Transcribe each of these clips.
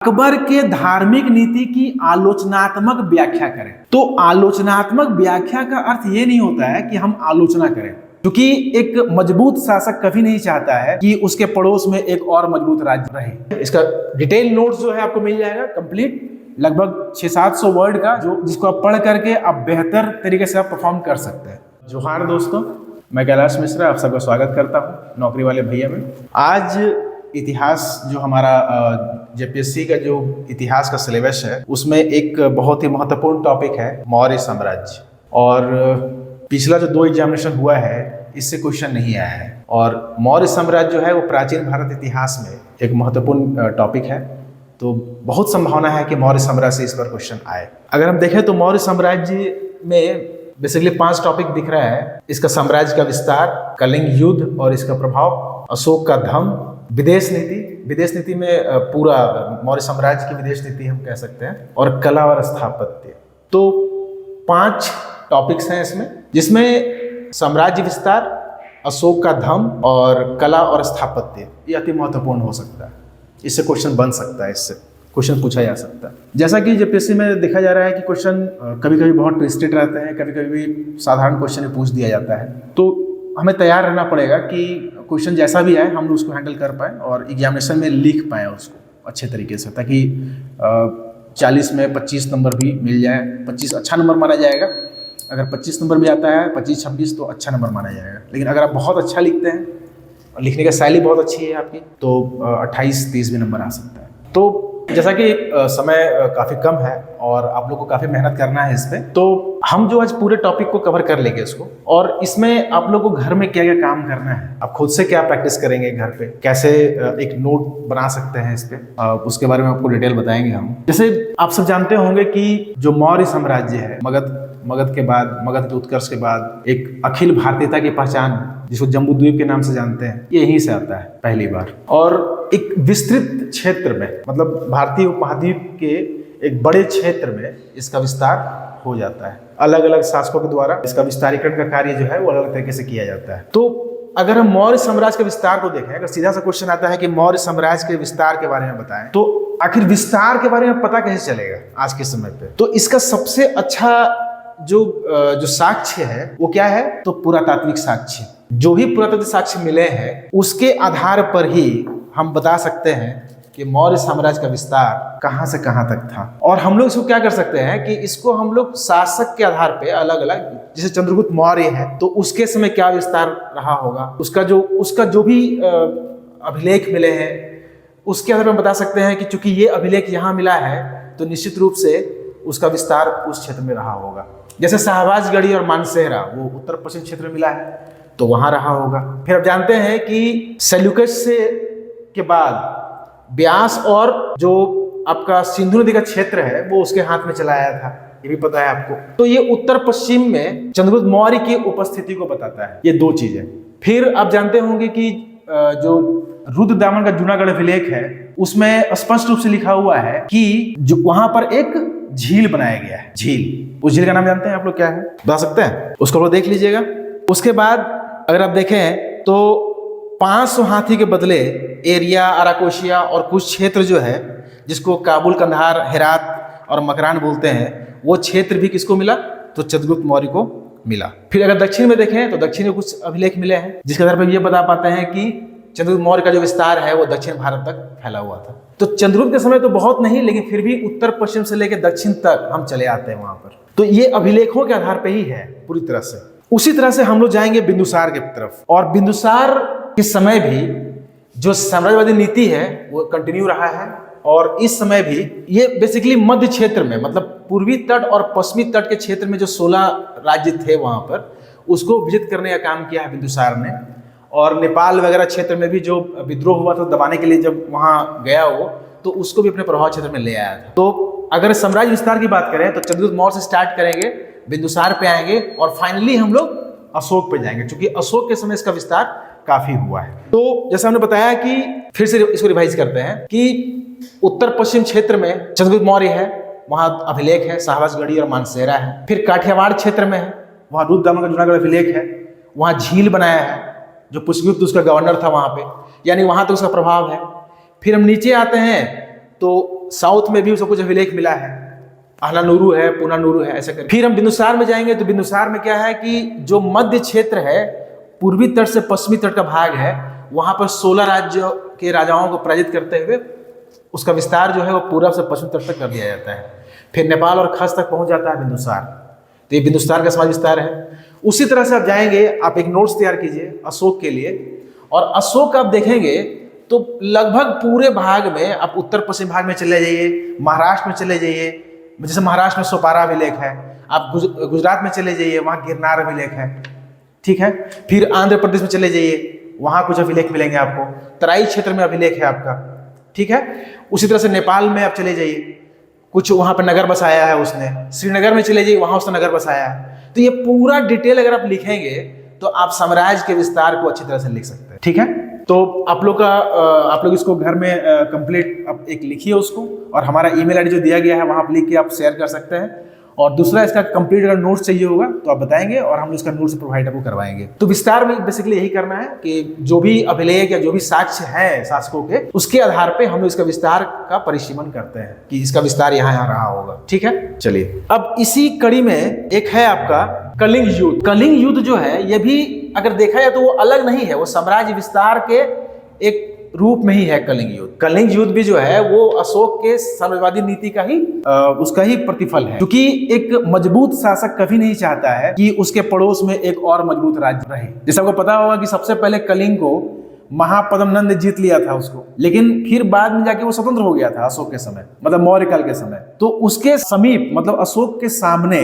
अकबर के धार्मिक नीति की आलोचनात्मक व्याख्या करें। तो आलोचनात्मक व्याख्या का अर्थ ये नहीं होता है कि हम आलोचना करें, क्योंकि एक मजबूत शासक कभी नहीं चाहता है कि उसके पड़ोस में एक और मजबूत राज्य रहे। इसका डिटेल नोट्स जो है आपको मिल जाएगा कंप्लीट, लगभग 600-700 वर्ड का, जो जिसको आप पढ़ करके आप बेहतर तरीके से आप परफॉर्म कर सकते हैं। जोहार दोस्तों, मैं कैलाश मिश्रा आप सबका स्वागत करता हूँ नौकरी वाले भैया में। आज इतिहास जो हमारा जेपीएससी का जो इतिहास का सिलेबस है उसमें एक बहुत ही महत्वपूर्ण टॉपिक है मौर्य साम्राज्य। और पिछला जो 2 एग्जामिनेशन हुआ है इससे क्वेश्चन नहीं आया है, और मौर्य साम्राज्य जो है वो प्राचीन भारत इतिहास में एक महत्वपूर्ण टॉपिक है। तो बहुत संभावना है कि मौर्य साम्राज्य से इस बार क्वेश्चन आए। अगर हम देखें तो मौर्य साम्राज्य में बेसिकली 5 टॉपिक दिख रहा है। इसका साम्राज्य का विस्तार, कलिंग युद्ध और इसका प्रभाव, अशोक का धम्म, विदेश नीति, विदेश नीति में पूरा मौर्य साम्राज्य की विदेश नीति हम कह सकते हैं, और कला और स्थापत्य। तो 5 टॉपिक्स हैं इसमें, जिसमें साम्राज्य विस्तार, अशोक का धम्म और कला और स्थापत्य ये अति महत्वपूर्ण हो सकता है। इससे क्वेश्चन बन सकता है, इससे क्वेश्चन पूछा जा सकता है। जैसा कि जेपीएससी में देखा जा रहा है कि क्वेश्चन कभी कभी बहुत ट्विस्टेड रहते हैं, कभी कभी भी साधारण क्वेश्चन ही पूछ दिया जाता है। तो हमें तैयार रहना पड़ेगा कि क्वेश्चन जैसा भी आए हम उसको हैंडल कर पाएँ और एग्जामिनेशन में लिख पाएँ उसको अच्छे तरीके से, ताकि 40 में 25 नंबर भी मिल जाए। 25 अच्छा नंबर माना जाएगा। अगर 25 नंबर भी आता है, 25-26 तो अच्छा नंबर माना जाएगा। लेकिन अगर आप बहुत अच्छा लिखते हैं, लिखने का शैली बहुत अच्छी है आपकी, तो 28-30 भी नंबर आ सकता है। तो जैसा कि समय काफ़ी कम है और आप लोग को काफ़ी मेहनत करना है इस पे, तो हम जो आज पूरे टॉपिक को कवर कर लेंगे इसको। और इसमें आप लोग को घर में क्या क्या काम करना है, आप खुद से क्या प्रैक्टिस करेंगे घर पे, कैसे एक नोट बना सकते हैं इस पे, उसके बारे में आपको डिटेल बताएंगे हम। जैसे आप सब जानते होंगे कि जो मौर्य साम्राज्य है, मगध के बाद, मगध के उत्कर्ष के बाद एक अखिल भारतीयता की पहचान जिसको जम्बूद्वीप के नाम से जानते हैं, ये यहीं से आता है पहली बार। और एक विस्तृत क्षेत्र में, मतलब भारतीय उपमहाद्वीप के एक बड़े क्षेत्र में इसका विस्तार हो जाता है। अलग अलग शासकों के द्वारा इसका विस्तारीकरण का कार्य जो है वो अलग तरीके से किया जाता है। तो अगर हम मौर्य साम्राज्य के विस्तार को देखें, अगर सीधा सा क्वेश्चन आता है कि मौर्य साम्राज्य के विस्तार के बारे में बताएं, तो आखिर विस्तार के बारे में पता कैसे चलेगा आज के समय पे? तो इसका सबसे अच्छा जो साक्ष्य है वो क्या है? तो पुरातात्विक साक्ष्य। जो भी पुरातात्विक साक्ष्य मिले हैं उसके आधार पर ही हम बता सकते हैं कि मौर्य साम्राज्य का विस्तार कहां से कहां तक था। और हम लोग इसको क्या कर सकते हैं कि इसको हम लोग शासक के आधार पे अलग अलग, जैसे चंद्रगुप्त मौर्य है तो उसके समय क्या विस्तार रहा होगा, उसका जो भी अभिलेख मिले हैं उसके आधार पर हम बता सकते हैं कि चूंकि ये अभिलेख यहाँ मिला है तो निश्चित रूप से उसका विस्तार उस क्षेत्र में रहा होगा। जैसे शाहबाजगढ़ी और मानसेहरा वो उत्तर पश्चिम क्षेत्र में मिला है तो वहां रहा होगा। फिर आप जानते हैं कि सेल्यूकस के बाद ब्यास और जो आपका सिंधु नदी का क्षेत्र है वो उसके हाथ में चला आया था, ये भी पता है आपको। तो ये उत्तर पश्चिम में चंद्रगुप्त मौर्य की उपस्थिति को बताता है, ये 2 चीजें। फिर आप जानते होंगे कि जो रुद्रदामन का जूनागढ़ अभिलेख है उसमें स्पष्ट रूप से लिखा हुआ है कि जो वहां पर एक झील बनाया गया है। झील, उस झील का नाम जानते हैं आप लोग क्या है, बता सकते हैं? उसको लोग देख लीजिएगा। उसके बाद अगर आप देखें तो 500 हाथी के बदले एरिया, अराकोशिया और कुछ क्षेत्र जो है जिसको काबुल, कंधार, हेरात और मकरान बोलते हैं, वो क्षेत्र भी किसको मिला? तो चंद्रगुप्त मौर्य को मिला। फिर अगर दक्षिण में देखें तो दक्षिण में कुछ अभिलेख मिले हैं जिसके आधार पर ये बता पाते हैं कि चंद्रगुप्त मौर्य का जो विस्तार है वो दक्षिण भारत तक फैला हुआ था। तो चंद्रगुप्त के समय तो बहुत नहीं, लेकिन फिर भी उत्तर पश्चिम से लेकर दक्षिण तक हम चले आते हैं वहां पर। तो ये अभिलेखों के आधार पर ही है पूरी तरह से। उसी तरह से हम लोग जाएंगे बिंदुसार की तरफ, और बिंदुसार के समय भी जो साम्राज्यवादी नीति है वो कंटिन्यू रहा है। और इस समय भी ये बेसिकली मध्य क्षेत्र में, मतलब पूर्वी तट और पश्चिमी तट के क्षेत्र में जो 16 राज्य थे वहां पर, उसको विजित करने का काम किया है बिंदुसार ने। और नेपाल वगैरह क्षेत्र में भी जो विद्रोह हुआ था दबाने के लिए जब वहां गया वो, तो उसको भी अपने प्रभाव क्षेत्र में ले आया था। तो अगर साम्राज्य विस्तार की बात करें तो चंद्रगुप्त मौर्य से स्टार्ट करेंगे, बिंदुसार पे आएंगे और फाइनली हम लोग अशोक पे जाएंगे, क्योंकि अशोक के समय इसका विस्तार काफी हुआ है। तो जैसा हमने बताया कि फिर से इसको रिवाइज करते हैं कि उत्तर पश्चिम क्षेत्र में चंद्रगुप्त मौर्य है, वहां अभिलेख है, शाहबाजगढ़ी और मानसेहरा है। फिर काठियावाड़ क्षेत्र में है, वहां रुद्रदामन का जूनागढ़ अभिलेख है, वहां झील बनाया है जो पुष्पगुप्त उसका गवर्नर था वहां पे, यानी वहां तो उसका प्रभाव है। फिर हम नीचे आते हैं तो साउथ में भी उसको कुछ अभिलेख मिला है, अहलानुरू है, पुनानुरू है, ऐसा करके। फिर हम बिंदुसार में जाएंगे तो बिंदुसार में क्या है कि जो मध्य क्षेत्र है, पूर्वी तट से पश्चिमी तट का भाग है, वहां पर 16 राज्यों के राजाओं को पराजित करते हुए उसका विस्तार जो है वो पूर्व से पश्चिम तट तक कर दिया जाता है। फिर नेपाल और खस तक पहुंच जाता है बिंदुसार। तो ये बिंदुसार का समाज विस्तार है। उसी तरह से आप जाएंगे, आप एक नोट्स तैयार कीजिए अशोक के लिए, और अशोक आप देखेंगे तो लगभग पूरे भाग में आप उत्तर पश्चिम भाग में चले जाइए, महाराष्ट्र में चले जाइए, जैसे महाराष्ट्र में सोपारा अभिलेख है, आप गुजरात में चले जाइए, वहाँ गिरनार अभिलेख है, ठीक है। फिर आंध्र प्रदेश में चले जाइए, वहाँ कुछ अभिलेख मिलेंगे आपको, तराई क्षेत्र में अभिलेख है आपका, ठीक है। उसी तरह से नेपाल में आप चले जाइए, कुछ वहाँ पर नगर बसाया है उसने, श्रीनगर में चले जाइए, वहाँ उसने नगर बसाया है। तो ये पूरा डिटेल अगर आप लिखेंगे तो आप साम्राज्य के विस्तार को अच्छी तरह से लिख सकते हैं, ठीक है। तो आप लोग इसको घर में कंप्लीट आप एक लिखिए उसको, और हमारा ईमेल आईडी जो दिया गया है वहाँ आप लिख के आप शेयर कर सकते हैं। और दूसरा, इसका कंप्लीट अगर नोट्स चाहिए होगा तो आप बताएंगे और हम इसका नोट्स प्रोवाइड आपको करवाएंगे। तो विस्तार में बेसिकली यही करना है कि जो भी अभिलेख या जो भी साक्ष्य है शासकों के, उसके आधार पे हम इसका विस्तार का परिसीमन करते हैं कि इसका विस्तार यहाँ रहा होगा, ठीक है। चलिए, अब इसी कड़ी में एक है आपका कलिंग युद्ध। कलिंग युद्ध जो है ये भी अगर देखा जाए तो वो अलग नहीं है, वो साम्राज्य विस्तार के एक रूप में ही है कलिंग युद्ध। कलिंग युद्ध भी जो है वो अशोक के साम्राज्यवादी नीति का ही उसका ही प्रतिफल है, क्योंकि एक मजबूत शासक कभी नहीं चाहता है कि उसके पड़ोस में एक और मजबूत राज्य रहे। जैसे आपको पता होगा कि सबसे पहले कलिंग को महापद्मनंद ने जीत लिया था उसको, लेकिन फिर बाद में जाके वो स्वतंत्र हो गया था अशोक के समय, मतलब मौर्य काल के समय। तो उसके समीप, मतलब अशोक के सामने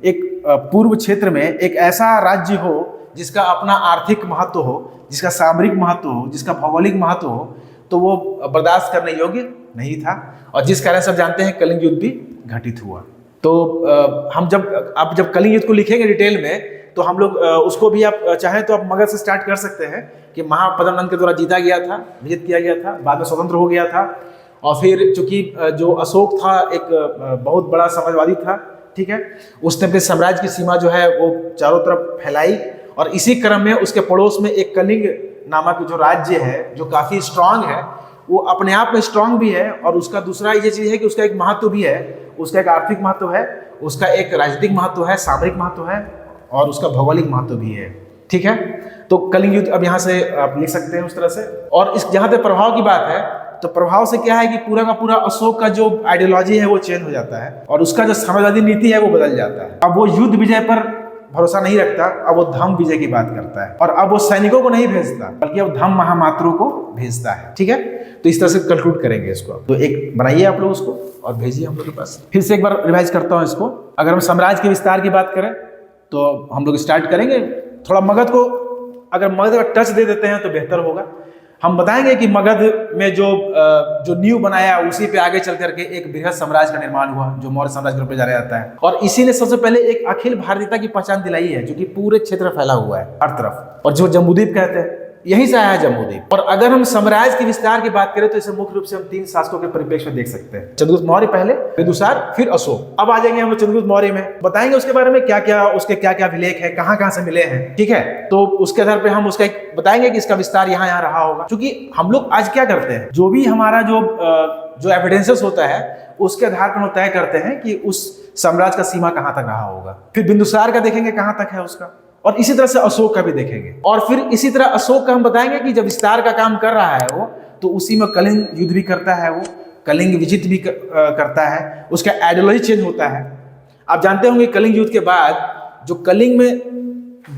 एक पूर्व क्षेत्र में एक ऐसा राज्य हो जिसका अपना आर्थिक महत्व हो, जिसका सामरिक महत्व हो, जिसका भौगोलिक महत्व हो, तो वो बर्दाश्त करने योग्य नहीं था, और जिस कारण सब जानते हैं कलिंग युद्ध भी घटित हुआ। तो हम जब कलिंग युद्ध को लिखेंगे डिटेल में, तो हम लोग उसको भी आप चाहें तो आप मगध से स्टार्ट कर सकते हैं कि महापद्मनंद के द्वारा जीता गया था, विजित किया गया था, बाद में स्वतंत्र हो गया था। और फिर चूंकि जो अशोक था एक बहुत बड़ा साम्राज्यवादी था, ठीक है, उसने अपने साम्राज्य की सीमा जो है वो चारों तरफ फैलाई, और इसी क्रम में उसके पड़ोस में एक कलिंग नामक जो राज्य है जो काफी स्ट्रांग है, वो अपने आप में स्ट्रांग भी है, और उसका दूसरा ये चीज है कि उसका एक महत्व भी है, उसका एक आर्थिक महत्व है, उसका एक राजनीतिक महत्व है, सामरिक महत्व है, और उसका भौगोलिक महत्व भी है, ठीक है। तो कलिंग युद्ध अब यहाँ से आप लिख सकते हैं उस तरह से। और इस जहाँ पे प्रभाव की बात है, तो प्रभाव से क्या है कि पूरा का पूरा अशोक का जो आइडियोलॉजी है वो चेंज हो जाता है, और उसका जो साम्राज्यवादी नीति है वो बदल जाता है। अब वो युद्ध विजय पर भरोसा नहीं रखता, अब वो धम्म विजय की बात करता है, और अब वो सैनिकों को नहीं भेजता बल्कि अब धम्म महामात्रों को भेजता है, ठीक है। तो इस तरह से कंक्लूड करेंगे इसको। तो एक बनाइए आप लोग उसको और भेजिए हम लोग के पास। फिर से एक बार रिवाइज करता हूँ इसको। अगर हम साम्राज्य के विस्तार की बात करें तो हम लोग स्टार्ट करेंगे, थोड़ा मगध को अगर मगध का टच दे देते हैं तो बेहतर होगा। हम बताएंगे कि मगध में जो नींव बनाया उसी पे आगे चल करके एक बृहद साम्राज्य का निर्माण हुआ जो मौर्य साम्राज्य के रूप में जाना जाता है, और इसी ने सबसे पहले एक अखिल भारतीयता की पहचान दिलाई है जो कि पूरे क्षेत्र में फैला हुआ है हर तरफ, और जो जम्बूद्वीप कहते हैं यहीं से आया है जम्बूद्वीप। और अगर हम साम्राज्य के विस्तार की बात करें तो इसे मुख्य रूप से हम 3 शासकों के परिप्रेक्ष्य में देख सकते हैं। चंद्रगुप्त मौर्य पहले, बिंदुसार, फिर अशोक। अब आ जाएंगे हम चंद्रगुप्त मौर्य में, बताएंगे उसके बारे में क्या क्या उसके क्या क्या अभिलेख है, कहाँ कहाँ से मिले हैं, ठीक है। तो उसके आधार पे हम उसका एक बताएंगे कि इसका विस्तार यहाँ यहाँ रहा होगा। क्योंकि हम लोग आज क्या करते हैं, जो भी हमारा जो एविडेंसेस होता है उसके आधार पर हम तय करते हैं कि उस साम्राज्य का सीमा कहाँ तक रहा होगा। फिर बिंदुसार का देखेंगे कहाँ तक है उसका, और इसी तरह से अशोक का भी देखेंगे। और फिर इसी तरह अशोक का हम बताएंगे कि जब विस्तार का काम कर रहा है वो, तो उसी में कलिंग युद्ध भी करता है, वो कलिंग विजित भी करता है, उसका आइडियोलॉजी चेंज होता है। आप जानते होंगे कलिंग युद्ध के बाद जो कलिंग में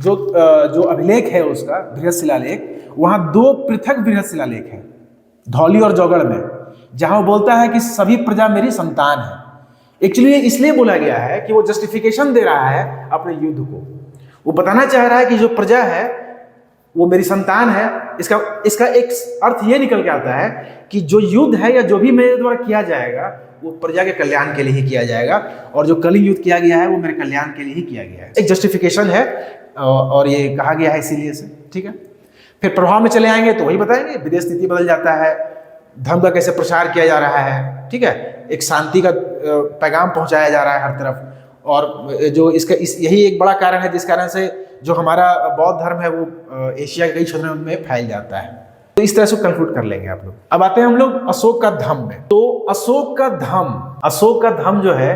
जो अभिलेख है उसका बृहद शिलालेख, वहां 2 पृथक बृहद शिलालेख है, धौली और जौगढ़ में, जहां वो बोलता है कि सभी प्रजा मेरी संतान है। एक्चुअली इसलिए बोला गया है कि वो जस्टिफिकेशन दे रहा है अपने युद्ध को, वो बताना चाह रहा है कि जो प्रजा है वो मेरी संतान है। इसका एक अर्थ ये निकल के आता है कि जो युद्ध है या जो भी मेरे द्वारा किया जाएगा वो प्रजा के कल्याण के लिए ही किया जाएगा, और जो कलिंग युद्ध किया गया है वो मेरे कल्याण के लिए ही किया गया है। एक जस्टिफिकेशन है, और ये कहा गया है इसीलिए से, ठीक है। फिर प्रभाव में चले आएंगे तो वही बताएंगे, विदेश नीति बदल जाता है, धर्म का कैसे प्रचार किया जा रहा है, ठीक है, एक शांति का पैगाम पहुंचाया जा रहा है हर तरफ। और जो यही एक बड़ा कारण है जिस कारण से जो हमारा बौद्ध धर्म है वो एशिया के कई क्षेत्रों में फैल जाता है। तो तो इस तरह से कंक्लूड कर लेंगे आप लोग। अब आते हैं हम लोग अशोक का धम्म में। तो अशोक का धम्म जो है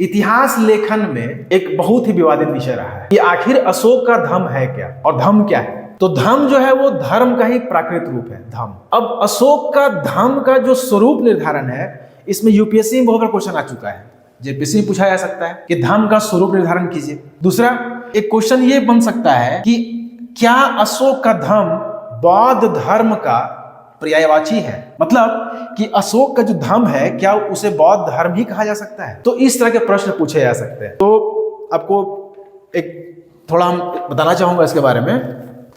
इतिहास लेखन में एक बहुत ही विवादित विषय रहा है कि आखिर अशोक का धम्म है क्या और धम्म क्या है। तो धम्म जो है वो धर्म का ही प्राकृत रूप है धम्म। अब अशोक का धम्म का जो स्वरूप निर्धारण है, इसमें यूपीएससी में बहुत बड़ा क्वेश्चन आ चुका है, जेपीएससी में पूछा जा सकता है कि धम्म का स्वरूप निर्धारण कीजिए। दूसरा एक क्वेश्चन ये बन सकता है कि क्या अशोक का धम्म बौद्ध धर्म का पर्यायवाची है, मतलब कि अशोक का जो धम्म है क्या उसे बौद्ध धर्म ही कहा जा सकता है। तो इस तरह के प्रश्न पूछे जा सकते हैं। तो आपको एक थोड़ा हम बताना चाहूंगा इसके बारे में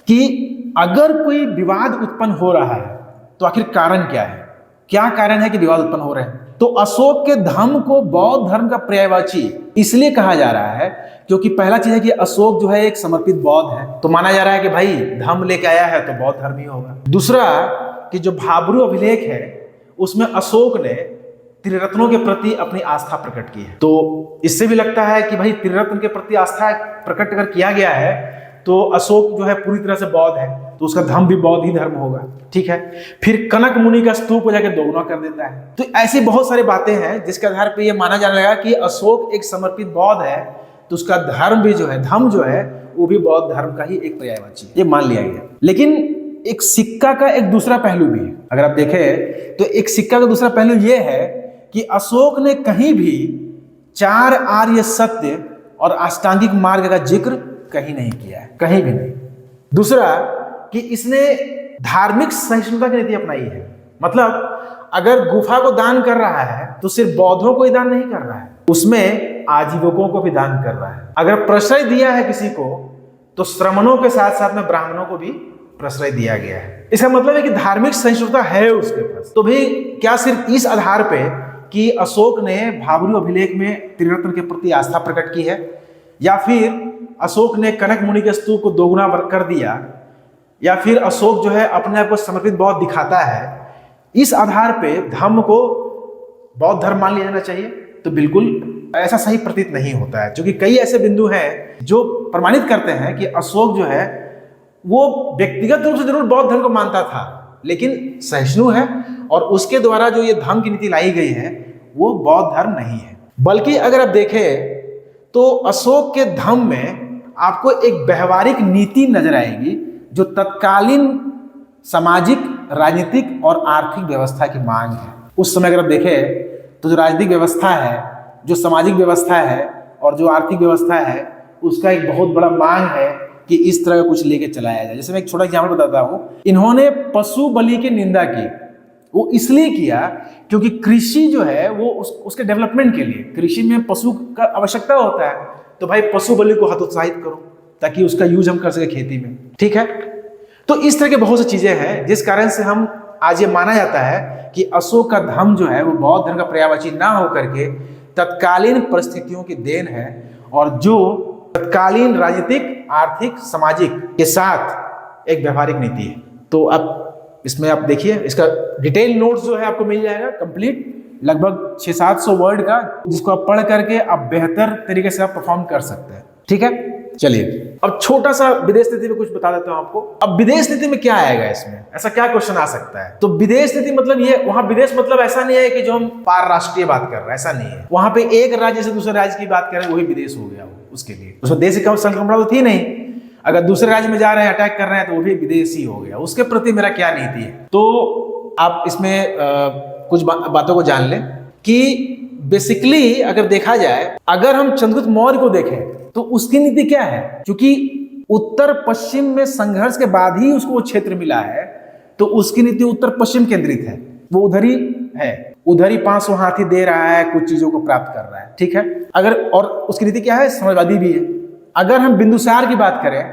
कि अगर कोई विवाद उत्पन्न हो रहा है तो आखिर कारण क्या है, क्या कारण है कि विवाद उत्पन्न हो रहे हैं। तो अशोक के धम्म को बौद्ध धर्म का पर्यायवाची इसलिए कहा जा रहा है क्योंकि पहला चीज है कि अशोक जो है एक समर्पित बौद्ध है, तो माना जा रहा है कि भाई धम्म लेके आया है तो बौद्ध धर्म ही होगा। दूसरा कि जो भाब्रू अभिलेख है उसमें अशोक ने त्रिरत्नों के प्रति अपनी आस्था प्रकट की है, तो इससे भी लगता है कि भाई त्रिरत्न के प्रति आस्था प्रकट अगर किया गया है तो अशोक जो है पूरी तरह से बौद्ध है, तो उसका धम्म भी बौद्ध ही धर्म होगा। ठीक है, फिर कनक मुनि का स्तूप को जाकर दोगुना कर देता है। तो ऐसी बहुत सारी बातें हैं जिसके आधार पर यह माना जाने लगा कि अशोक एक समर्पित बौद्ध है, तो उसका धर्म भी जो है धम्म जो है वो भी बौद्ध धर्म का ही एक पर्यायवाची है, ये मान लिया गया। लेकिन एक सिक्का का एक दूसरा पहलू भी है। अगर आप देखें तो एक सिक्का का दूसरा पहलू यह है कि अशोक ने कहीं भी 4 आर्य सत्य और अष्टांगिक मार्ग का जिक्र कहीं नहीं किया है, कहीं भी नहीं। दूसरा कि इसने धार्मिक सहिष्णुता की नीति अपनाई है, मतलब अगर गुफा को दान कर रहा है तो सिर्फ बौद्धों को ही दान नहीं कर रहा है, उसमें आजीविकों को भी दान कर रहा है। अगर प्रश्रय दिया है किसी को तो श्रमणों के साथ साथ में ब्राह्मणों को भी प्रश्रय दिया गया है। इसका मतलब है कि धार्मिक सहिष्णुता है उसके पास। तो भाई क्या सिर्फ इस आधार पे कि अशोक ने भाब्रू अभिलेख में त्रिरत्न के प्रति आस्था प्रकट की है, या फिर अशोक ने कनक मुनि के स्तूप को दोगुना कर दिया, या फिर अशोक जो है अपने आप को समर्पित बौद्ध दिखाता है, इस आधार पे धम्म को बौद्ध धर्म मान लिया जाना चाहिए? तो बिल्कुल ऐसा सही प्रतीत नहीं होता है, क्योंकि कई ऐसे बिंदु हैं जो प्रमाणित करते हैं कि अशोक जो है वो व्यक्तिगत रूप से जरूर बौद्ध धर्म को मानता था, लेकिन सहिष्णु है और उसके द्वारा जो ये धम्म की नीति लाई गई है वो बौद्ध धर्म नहीं है। बल्कि अगर आप देखें तो अशोक के धम्म में आपको एक व्यवहारिक नीति नजर आएगी जो तत्कालीन सामाजिक, राजनीतिक और आर्थिक व्यवस्था की मांग है। उस समय अगर आप देखें तो जो राजनीतिक व्यवस्था है, जो सामाजिक व्यवस्था है और जो आर्थिक व्यवस्था है, उसका एक बहुत बड़ा मांग है कि इस तरह का कुछ लेके चलाया जाए। जैसे मैं एक छोटा एग्जाम्पल बताता हूँ, इन्होंने पशु बलि की निंदा की। वो इसलिए किया क्योंकि कृषि जो है वो उसके डेवलपमेंट के लिए, कृषि में पशु का आवश्यकता होता है, तो भाई पशु बलि को हतोत्साहित करो ताकि उसका यूज हम कर सके खेती में। ठीक है, तो इस तरह के बहुत सी चीजें हैं जिस कारण से हम आज ये माना जाता है कि अशोक का धम्म जो है वो बौद्ध धर्म का पर्यायवाची ना होकर के तत्कालीन परिस्थितियों की देन है, और जो तत्कालीन राजनीतिक, आर्थिक, सामाजिक के साथ एक व्यवहारिक नीति है। तो आप इसमें आप देखिए, इसका डिटेल नोट्स जो है आपको मिल जाएगा कंप्लीट, लगभग 600-700 वर्ड का, जिसको आप पढ़ करके आप बेहतर तरीके से आप परफॉर्म कर सकते हैं। ठीक है, चलिए अब छोटा सा विदेश नीति में कुछ बता देता हूं आपको। अब विदेश नीति में क्या आएगा, इसमें ऐसा क्या क्वेश्चन आ सकता है? तो विदेश नीति मतलब ये, वहां विदेश मतलब ऐसा नहीं है कि जो हम पार राष्ट्रीय बात कर रहे हैं, ऐसा नहीं है। वहां पे एक राज्य से दूसरे राज्य की बात कर रहे हैं वही विदेश हो गया। उसके लिए उसमें देश की संक्रमण तो थी नहीं, अगर दूसरे राज्य में जा रहे हैं, अटैक कर रहे हैं, तो वो भी विदेशी हो गया। उसके प्रति मेरा क्या नीति है, तो आप इसमें कुछ बातों को जान लें कि बेसिकली अगर देखा जाए, अगर हम चंद्रगुप्त मौर्य को देखें तो उसकी नीति क्या है, क्योंकि उत्तर पश्चिम में संघर्ष के बाद ही उसको वो क्षेत्र मिला है, तो उसकी नीति उत्तर पश्चिम केंद्रित है, वो उधर ही है, उधर ही 500 हाथी दे रहा है, कुछ चीजों को प्राप्त कर रहा है। ठीक है, अगर और उसकी नीति क्या है, समाजवादी भी है। अगर हम बिंदुसार की बात करें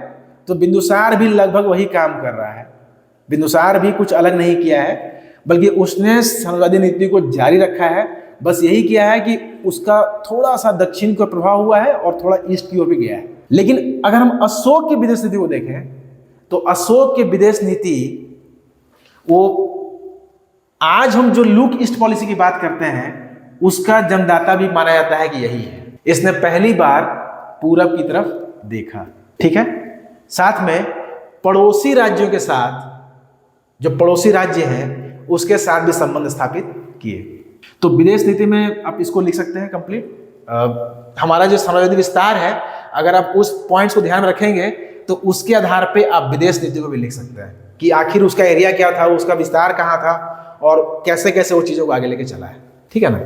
तो बिंदुसार भी लगभग वही काम कर रहा है, बिंदुसार भी कुछ अलग नहीं किया है, बल्कि उसने समाजवादी नीति को जारी रखा है। बस यही किया है कि उसका थोड़ा सा दक्षिण को प्रभाव हुआ है और थोड़ा ईस्ट की ओर भी गया है। लेकिन अगर हम अशोक की विदेश नीति को देखें तो अशोक की विदेश नीति, वो आज हम जो लुक ईस्ट पॉलिसी की बात करते हैं उसका जन्मदाता भी माना जाता है कि यही है। इसने पहली बार पूरब की तरफ देखा। ठीक है, साथ में पड़ोसी राज्यों के साथ जो पड़ोसी राज्य हैं उसके साथ भी संबंध स्थापित किए। तो विदेश नीति में आप इसको लिख सकते हैं कंप्लीट। हमारा जो साम्राज्यवादी विस्तार है, अगर आप उस पॉइंट्स को ध्यान में रखेंगे तो उसके आधार पे आप विदेश नीति को भी लिख सकते हैं कि आखिर उसका एरिया क्या था, उसका विस्तार कहाँ था और कैसे कैसे वो चीज़ों को आगे लेके चला है। ठीक है ना।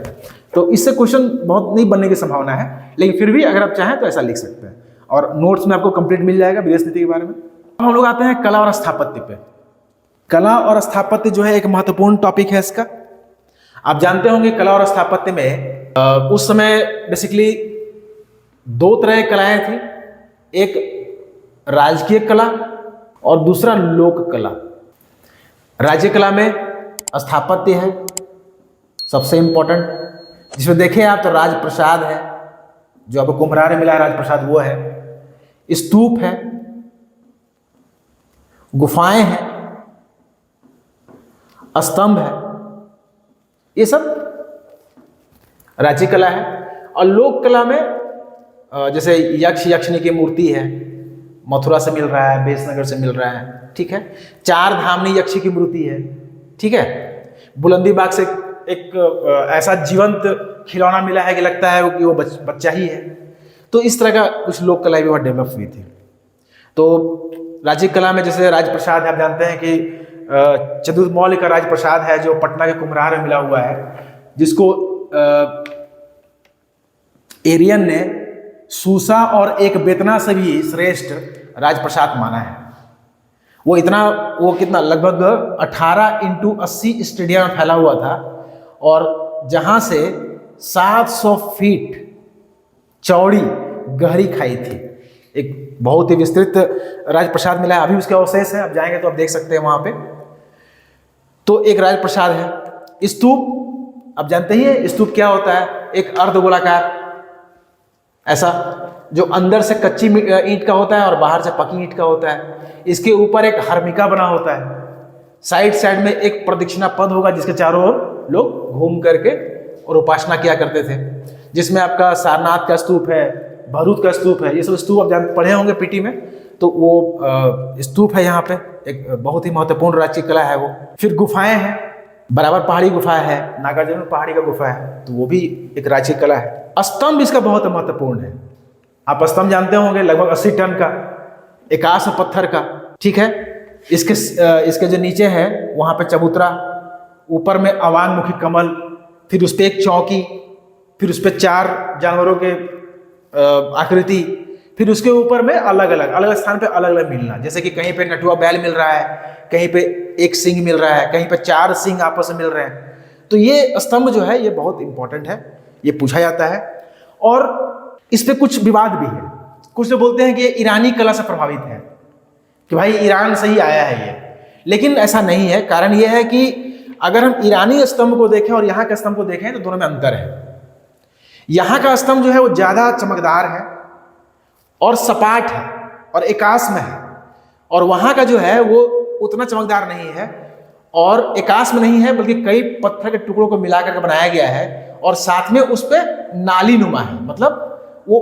तो इससे क्वेश्चन बहुत नहीं बनने की संभावना है, लेकिन फिर भी अगर आप चाहें तो ऐसा लिख सकते हैं और नोट्स में आपको कंप्लीट मिल जाएगा विदेश नीति के बारे में। अब हम लोग आते हैं कला और स्थापत्य पे। कला और स्थापत्य जो है एक महत्वपूर्ण टॉपिक है इसका। आप जानते होंगे कला और स्थापत्य में उस समय बेसिकली दो तरह की कलाएं थी, एक राजकीय कला और दूसरा लोक कला। राज्य कला में स्थापत्य है सबसे इंपॉर्टेंट, जिसमें देखें आप तो राजप्रसाद है, जो आपको कुम्भरार में मिला है राजप्रसाद वो है, स्तूप है, गुफाएं हैं, स्तंभ है, ये सब राज्य कला है। और लोक कला में जैसे यक्ष यक्षिणी की मूर्ति है, मथुरा से मिल रहा है, बेसनगर से मिल रहा है, ठीक है। चार धामनी यक्षी की मूर्ति है, ठीक है। बुलंदी बाग से एक ऐसा जीवंत खिलौना मिला है कि लगता है कि वो बच्चा ही है। तो इस तरह का कुछ लोक कला भी वहाँ डेवलप हुई थी। तो राज्य कला में जैसे राजप्रसाद है, आप जानते हैं कि चतुर्थ मौर्य का राजप्रसाद है जो पटना के कुम्भरार में मिला हुआ है, जिसको एरियन ने सूसा और एक बेतना से भी श्रेष्ठ राजप्रसाद माना है। वो कितना लगभग 18x80 स्टेडियम में फैला हुआ था और जहां से 700 फीट चौड़ी गहरी खाई थी। एक बहुत ही विस्तृत राजप्रसाद मिला है, अभी उसके अवशेष है, आप जाएंगे तो आप देख सकते हैं वहां पे। तो एक राजप्रसाद है। स्तूप आप जानते ही है, स्तूप क्या होता है, एक अर्धगोलाकार ऐसा जो अंदर से कच्ची ईंट का होता है और बाहर से पकी ईंट का होता है। इसके ऊपर एक हर्मिका बना होता है, साइड साइड में एक प्रदक्षिणा पद होगा जिसके चारों ओर लोग घूम करके और उपासना किया करते थे, जिसमें आपका सारनाथ का स्तूप है, भरूच का स्तूप है, ये सब स्तूप आप पढ़े होंगे पीटी में। तो वो स्तूप है यहाँ पे, एक बहुत ही महत्वपूर्ण राज्य कला है वो। फिर गुफाएं हैं, बराबर पहाड़ी गुफा है, नागार्जुन में पहाड़ी का गुफा है, तो वो भी एक राज्य कला है। स्तंभ इसका बहुत महत्वपूर्ण है। आप स्तंभ जानते होंगे, लगभग 80 टन का, 81 पत्थर का, ठीक है। इसके जो नीचे है वहां पे चबूतरा, ऊपर में अवांगमुखी कमल, फिर उस पर एक चौकी, फिर उस पर 4 जानवरों के आकृति, फिर उसके ऊपर में अलग अलग स्थान पे अलग अलग मिलना, जैसे कि कहीं पे नटुआ बैल मिल रहा है, कहीं पे एक सिंह मिल रहा है, कहीं पे 4 सिंह आपस में मिल रहे हैं। तो ये स्तंभ जो है ये बहुत इंपॉर्टेंट है, ये पूछा जाता है। और इस पे कुछ विवाद भी है। कुछ लोग बोलते हैं कि ये ईरानी कला से प्रभावित है, कि भाई ईरान से ही आया है ये, लेकिन ऐसा नहीं है। कारण ये है कि अगर हम ईरानी स्तंभ को देखें और यहाँ के स्तंभ को देखें तो दोनों में अंतर है। यहाँ का स्तंभ जो है वो ज़्यादा चमकदार है और सपाट है और एकास में है, और वहाँ का जो है वो उतना चमकदार नहीं है और एकास में नहीं है, बल्कि कई पत्थर के टुकड़ों को मिला करके बनाया गया है और साथ में उस पर नाली नुमा है, मतलब वो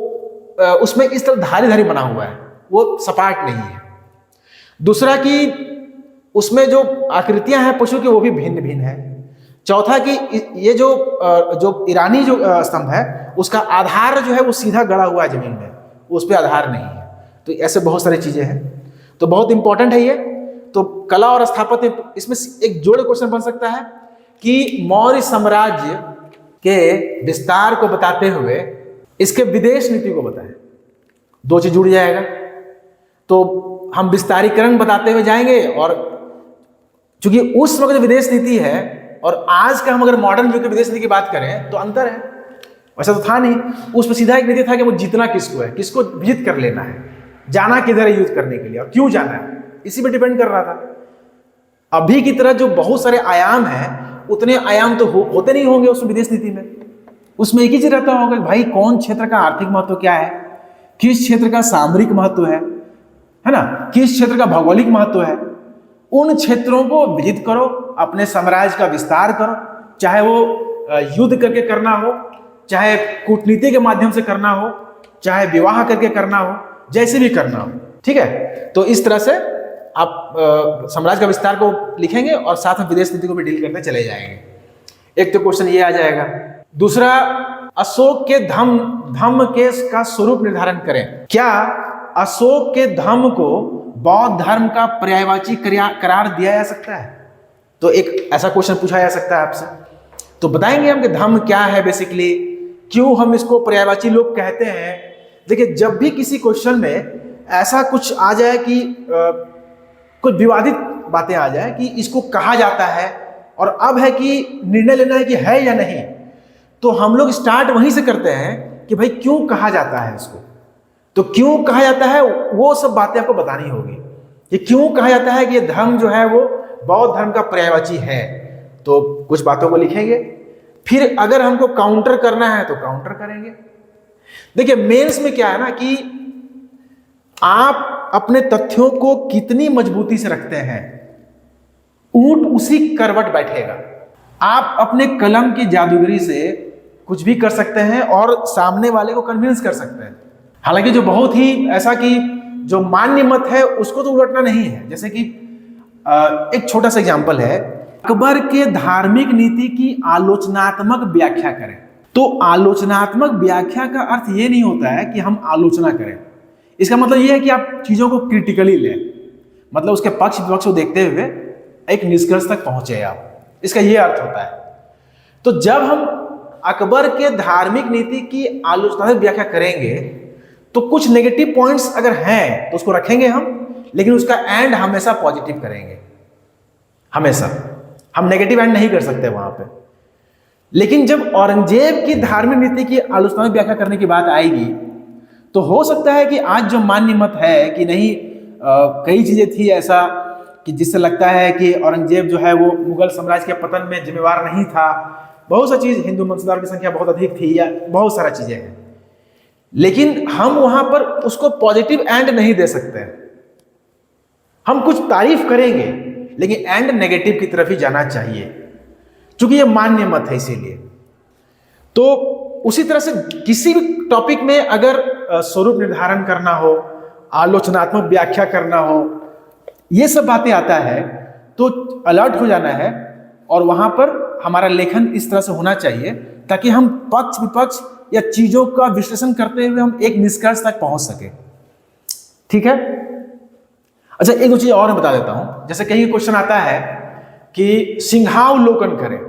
उसमें इस तरह धारी धारी बना हुआ है, वो सपाट नहीं है। दूसरा कि उसमें जो आकृतियां हैं पशु की वो भी भिन्न भिन्न है। चौथा कि ये जो ईरानी जो स्तंभ है उसका आधार जो है वो सीधा गड़ा हुआ है जमीन में, उस पर आधार नहीं है। तो ऐसे बहुत सारी चीजें हैं, तो बहुत इंपॉर्टेंट है ये। तो कला और स्थापत्य, इसमें एक जोड़े क्वेश्चन बन सकता है कि मौर्य साम्राज्य के विस्तार को बताते हुए इसके विदेश नीति को बताएं। 2 चीज जुड़ जाएगा। तो हम विस्तारीकरण बताते हुए जाएंगे, और चूंकि उस वक्त विदेश नीति है और आज का हम अगर मॉडर्न युग की विदेश नीति की बात करें तो अंतर है। वैसा तो था नहीं, उस पर सीधा एक नीति था कि वो जीतना किसको है, किसको विजित कर लेना है, जाना किधर है युद्ध करने के लिए और क्यों जाना है, इसी पे डिपेंड कर रहा था। अभी की तरह जो बहुत सारे आयाम हैं उतने आयाम तो होते नहीं होंगे उस विदेश नीति में। उसमें एक ही चीज रहता होगा, भाई कौन क्षेत्र का आर्थिक महत्व क्या है, किस क्षेत्र का सामरिक महत्व है ना, किस क्षेत्र का भौगोलिक महत्व है, उन क्षेत्रों को विजित करो, अपने साम्राज्य का विस्तार करो, चाहे वो युद्ध करके करना हो, चाहे कूटनीति के माध्यम से करना हो, चाहे विवाह करके करना हो, जैसे भी करना हो, ठीक है। तो इस तरह से आप साम्राज्य का विस्तार को लिखेंगे और साथ में विदेश नीति को भी डील करते चले जाएंगे। एक तो क्वेश्चन ये आ जाएगा। दूसरा, अशोक के धम्म के का स्वरूप निर्धारण करें। क्या अशोक के धम्म को बौद्ध धर्म का पर्यायवाची करार दिया जा सकता है? तो एक ऐसा क्वेश्चन पूछा जा सकता है आपसे, तो बताएंगे हम कि धम्म क्या है बेसिकली, क्यों हम इसको पर्यायवाची लोग कहते हैं। देखिए, जब भी किसी क्वेश्चन में ऐसा कुछ आ जाए कि कुछ विवादित बातें आ जाए कि इसको कहा जाता है और अब है कि निर्णय लेना है कि है या नहीं, तो हम लोग स्टार्ट वहीं से करते हैं कि भाई क्यों कहा जाता है इसको। तो क्यों कहा जाता है वो सब बातें आपको बतानी होगी कि क्यों कहा जाता है कि ये धर्म जो है वो बौद्ध धर्म का पर्यायवाची है। तो कुछ बातों को लिखेंगे, फिर अगर हमको काउंटर करना है तो काउंटर करेंगे। देखिए, मेंस में क्या है ना कि आप अपने तथ्यों को कितनी मजबूती से रखते हैं, ऊंट उसी करवट बैठेगा। आप अपने कलम की जादूगरी से कुछ भी कर सकते हैं और सामने वाले को कन्विंस कर सकते हैं। हालांकि जो बहुत ही ऐसा कि जो मान्य मत है उसको तो उलटना नहीं है। जैसे कि एक छोटा सा एग्जांपल है, अकबर के धार्मिक नीति की आलोचनात्मक व्याख्या करें। तो आलोचनात्मक व्याख्या का अर्थ ये नहीं होता है कि हम आलोचना करें। इसका मतलब ये है कि आप चीजों को क्रिटिकली लें, मतलब उसके पक्ष विपक्ष को देखते हुए एक निष्कर्ष तक पहुंचे आप, इसका ये अर्थ होता है। तो जब हम अकबर के धार्मिक नीति की आलोचनात्मक व्याख्या करेंगे तो कुछ नेगेटिव पॉइंट्स अगर हैं तो उसको रखेंगे हम, लेकिन उसका एंड हमेशा पॉजिटिव करेंगे। हमेशा हम नेगेटिव एंड नहीं कर सकते वहां पे। लेकिन जब औरंगजेब की धार्मिक नीति की आलोचनात्मक व्याख्या करने की बात आएगी तो हो सकता है कि आज जो मान्य मत है कि नहीं, कई चीजें थी ऐसा कि जिससे लगता है कि औरंगजेब जो है वो मुगल साम्राज्य के पतन में जिम्मेवार नहीं था। बहुत सा चीज, हिंदू वंशधारों की संख्या बहुत अधिक थी या बहुत सारा चीजें हैं, लेकिन हम वहां पर उसको पॉजिटिव एंड नहीं दे सकते। हम कुछ तारीफ करेंगे लेकिन एंड नेगेटिव की तरफ ही जाना चाहिए, क्योंकि ये मान्य मत है। इसीलिए तो उसी तरह से किसी भी टॉपिक में अगर स्वरूप निर्धारण करना हो, आलोचनात्मक व्याख्या करना हो, ये सब बातें आता है तो अलर्ट हो जाना है और वहां पर हमारा लेखन इस तरह से होना चाहिए ताकि हम पक्ष विपक्ष या चीजों का विश्लेषण करते हुए हम एक निष्कर्ष तक पहुंच सके। ठीक है। अच्छा, एक दो चीज और मैं बता देता हूं। जैसे कहीं क्वेश्चन आता है कि सिंहावलोकन करें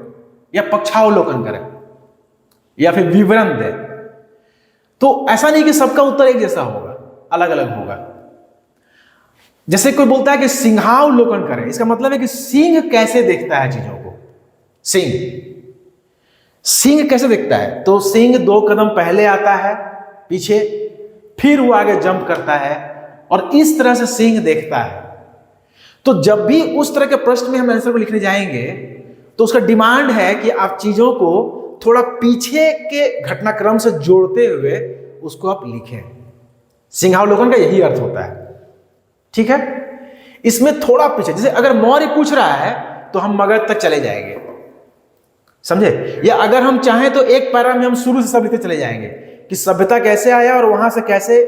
या पक्षावलोकन करें या फिर विवरण दे, तो ऐसा नहीं कि सबका उत्तर एक जैसा होगा, अलग अलग होगा। जैसे कोई बोलता है कि सिंहावलोकन करें, इसका मतलब है कि सिंह कैसे देखता है चीजों को। सिंह कैसे देखता है? तो सिंह 2 कदम पहले आता है पीछे, फिर वो आगे जंप करता है और इस तरह से सिंह देखता है। तो जब भी उस तरह के प्रश्न में हम आंसर को लिखने जाएंगे तो उसका डिमांड है कि आप चीजों को थोड़ा पीछे के घटनाक्रम से जोड़ते हुए उसको आप लिखें। सिंहावलोकन का यही अर्थ होता है। ठीक है। इसमें थोड़ा पीछे, जैसे अगर मौर्य पूछ रहा है तो हम मगध तक चले जाएंगे, समझे? या अगर हम चाहें तो एक पैरा में हम शुरू से सब लिखते चले जाएंगे कि सभ्यता कैसे आया और वहां से कैसे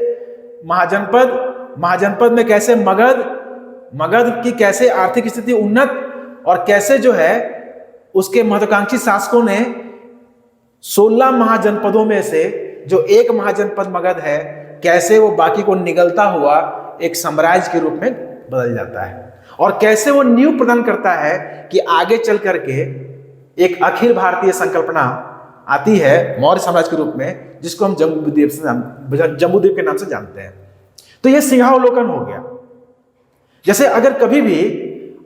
महाजनपद में कैसे मगध की कैसे आर्थिक स्थिति उन्नत और कैसे जो है उसके महत्वाकांक्षी शासकों ने 16 महाजनपदों में से जो एक महाजनपद मगध है, कैसे वो बाकी को निगलता हुआ एक साम्राज्य के रूप में बदल जाता है और कैसे वो नींव प्रदान करता है कि आगे चल करके एक अखिल भारतीय संकल्पना आती है मौर्य साम्राज्य के रूप में, जिसको हम जम्बूद्वीप के नाम से जानते हैं। तो ये सिंहावलोकन हो गया। जैसे अगर कभी भी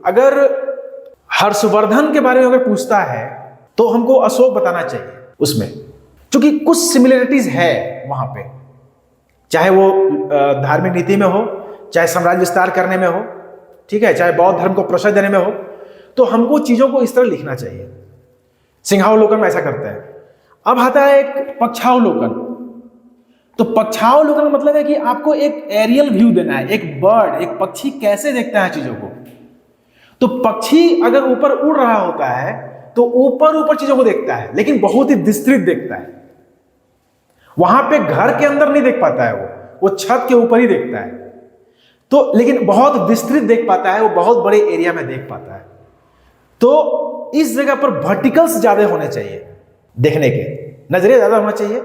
अगर हर्षवर्धन के बारे में अगर पूछता है तो हमको अशोक बताना चाहिए उसमें, क्योंकि कुछ सिमिलरिटीज है वहां पे, चाहे वो धार्मिक नीति में हो, चाहे साम्राज्य विस्तार करने में हो, ठीक है, चाहे बौद्ध धर्म को प्रश्रय देने में हो। तो हमको चीजों को इस तरह लिखना चाहिए। सिंहावलोकन में ऐसा करते हैं। अब आता है एक पक्षावलोकन। तो पक्षावलोकन का मतलब है कि आपको एक एरियल व्यू देना है, एक बर्ड, एक पक्षी कैसे देखता है चीजों को। तो पक्षी अगर ऊपर उड़ रहा होता है तो ऊपर चीजों को देखता है, लेकिन बहुत ही विस्तृत देखता है। वहां पे घर के अंदर नहीं देख पाता है, वो छत के ऊपर ही देखता है। तो लेकिन बहुत विस्तृत देख पाता है, वो बहुत बड़े एरिया में देख पाता है। तो इस जगह पर वर्टिकल्स ज्यादा होने चाहिए, देखने के नजरिया ज्यादा होना चाहिए।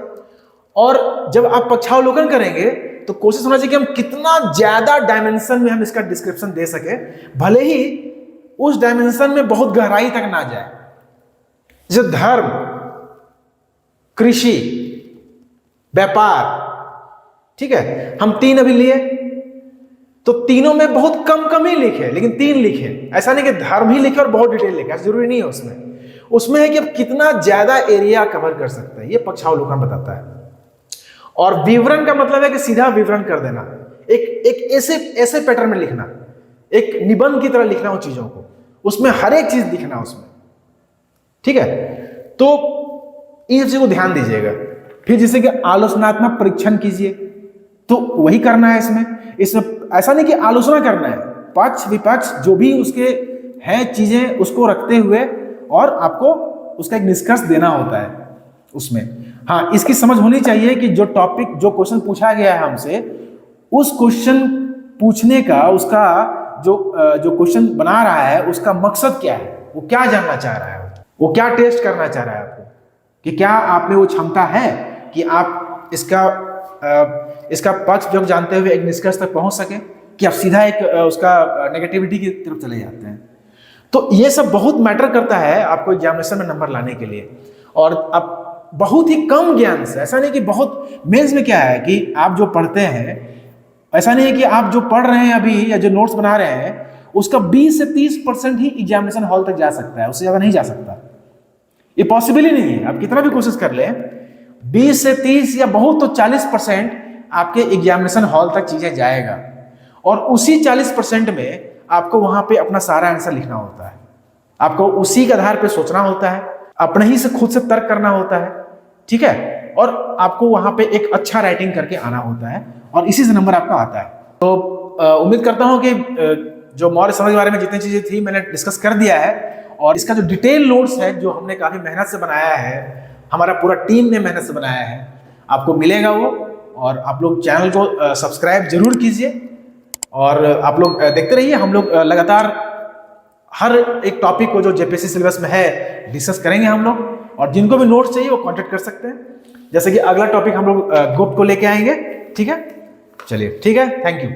और जब आप पक्षावलोकन करेंगे तो कोशिश होना चाहिए कि हम कितना ज्यादा डायमेंशन में हम इसका डिस्क्रिप्शन दे सके, भले ही उस डायमेंशन में बहुत गहराई तक ना जाए। जैसे धर्म, कृषि, व्यापार, ठीक है, हम 3 अभी लिए, तो तीनों में बहुत कम ही लिखे, लेकिन 3 लिखे। ऐसा नहीं कि धर्म ही लिखे और बहुत डिटेल लिखे, ऐसा जरूरी नहीं है। उसमें है कि आप कितना ज्यादा एरिया कवर कर सकते हैं, ये पक्षावलोकन बताता है। और विवरण का मतलब है कि सीधा विवरण कर देना, एक ऐसे पैटर्न में लिखना, एक निबंध की तरह लिखना उन चीजों को, उसमें हर एक चीज दिखना उसमें, ठीक है। तो इस चीज को ध्यान दीजिएगा। फिर जैसे कि आलोचनात्मक परीक्षण कीजिए, तो वही करना है इसमें ऐसा नहीं कि आलोचना करना है, पक्ष विपक्ष जो भी उसके हैं चीजें उसको रखते हुए और आपको उसका एक निष्कर्ष देना होता है उसमें। हाँ, इसकी समझ होनी चाहिए कि जो टॉपिक, जो क्वेश्चन पूछा गया है हमसे, उस क्वेश्चन पूछने का, उसका जो क्वेश्चन बना रहा है उसका मकसद क्या है, वो क्या जानना चाह रहा है, वो क्या टेस्ट करना चाह रहा है आपको, कि क्या आप में वो क्षमता है कि आप इसका पक्ष जो जानते हुए एक निष्कर्ष तक पहुंच सके, कि आप सीधा एक उसका नेगेटिविटी की तरफ चले जाते हैं। तो ये सब बहुत मैटर करता है आपको एग्जामिनेशन में नंबर लाने के लिए। और अब बहुत ही कम ज्ञान से, ऐसा नहीं कि बहुत, मेंस में क्या है कि आप जो पढ़ते हैं, ऐसा नहीं है कि आप जो पढ़ रहे हैं अभी या जो नोट्स बना रहे हैं उसका 20 से 30% ही एग्जामिनेशन हॉल तक जा सकता है, उससे ज्यादा नहीं जा सकता। ये पॉसिबल ही नहीं है, आप कितना भी कोशिश कर ले, 20 से 30 या बहुत तो 40% आपके एग्जामिनेशन हॉल तक चीजें जाएगा। और उसी 40% में आपको वहां पे अपना सारा आंसर लिखना होता है, आपको उसी के आधार पे सोचना होता है, अपने ही से खुद से तर्क करना होता है, ठीक है। और आपको वहां पे एक अच्छा राइटिंग करके आना होता है, और इसी से नंबर आपका आता है। तो उम्मीद करता हूं कि जो मौर्य समाज के बारे में जितनी चीजें थी मैंने डिस्कस कर दिया है। और इसका जो डिटेल नोट्स है जो हमने काफी मेहनत से बनाया है, हमारा पूरा टीम ने मेहनत से बनाया है, आपको मिलेगा वो। और आप लोग चैनल को सब्सक्राइब जरूर कीजिए, और आप लोग देखते रहिए। हम लोग लगातार हर एक टॉपिक को जो जेपीएससी सिलेबस में है डिस्कस करेंगे हम लोग। और जिनको भी नोट्स चाहिए वो कांटेक्ट कर सकते हैं। जैसे कि अगला टॉपिक हम लोग गुप्त को लेके आएंगे, ठीक है। चलिए, ठीक है, थैंक यू।